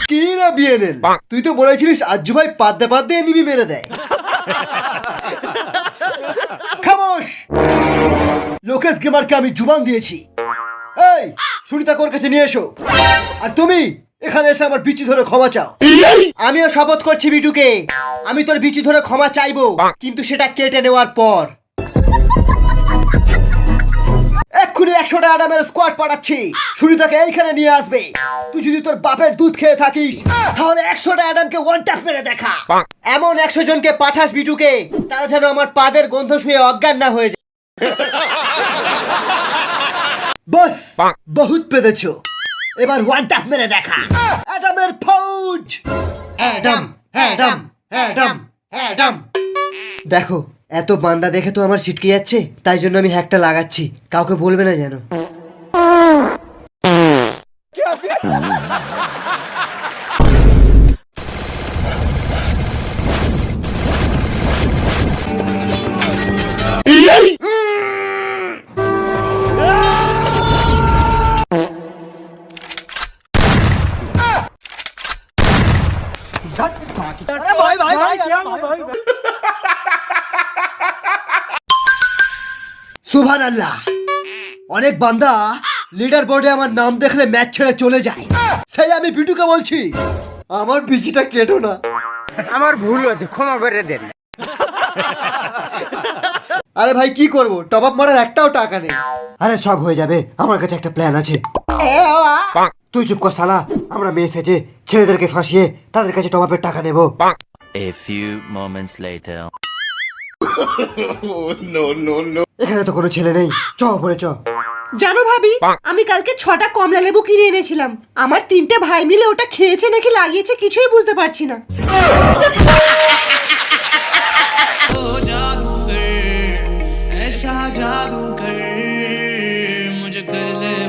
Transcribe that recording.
কি রে বিএনএল, তুই তো বলেছিলিস আজ্জু ভাই পাদ্দে পাদ্দে নিবি মেরে দেয়। খামোশ, লোকেশ গেমারকে আমি জুবান দিয়েছি। এই সুনিতা কোর কাছে নিয়ে এসো। আর তুমি এখানে এসে আমার বিচি ধরে ক্ষমা চাও। আমিও শপথ করছি বিটুকে, আমি তোর বিচি ধরে ক্ষমা চাইবো, কিন্তু সেটা কেটে নেওয়ার পর। এক্ষুনি 100টা অ্যাডামের স্কোয়াড পাঠাচ্ছি, সুনিতাকে এইখানে নিয়ে আসবে। তুই যদি তোর বাপের দুধ খেয়ে থাকিস তাহলে 100টা অ্যাডামকে ওয়ান ট্যাপ মেরে দেখা। এমন 100 জনকে পাঠাস বিটুকে, তারা যেন আমার পাদের গন্ধ শুয়ে অজ্ঞান না হয়ে যায়। বস বহুত পেদেছো, এবার ওয়ান ট্যাপ মেরে দেখা। অ্যাডামের ফৌজ, অ্যাডাম অ্যাডাম অ্যাডাম অ্যাডাম। দেখো এত বান্দা দেখে তো আমার ছিটকে যাচ্ছে, তাই জন্য আমি হ্যাকটা লাগাচ্ছি, কাউকে বলবে না যেন। সুবহানাল্লাহ, অনেক বান্দা লিডার বোর্ডে আমার নাম দেখলে ম্যাচ ছেড়ে চলে যায়। সেই আমি বিটুকে বলছি আমার বিচিটা কেটো না। আমার ভুল হয়েছে, ক্ষমা করে দেন। আরে ভাই কি করব, টপ আপ মারার একটাও টাকা নেই। আরে সব হয়ে যাবে, আমার কাছে একটা প্ল্যান আছে। তুই চুপ কর শালা, আমরা মেয়ে সেজে ছেলেদেরকে ফাঁসিয়ে তাদের কাছে টপ আপের টাকা নেব। A few moments later. এখানে তো কোনো ছেলে নেই, চ পরে চ। জানো ভাবি, আমি কালকে 6টা কমলা লেবু কিনে এনেছিলাম। আমার 3টে ভাই মিলে ওটা খেয়েছে নাকি লাগিয়েছে কিছুই বুঝতে পারছি না। ऐसा जादू कर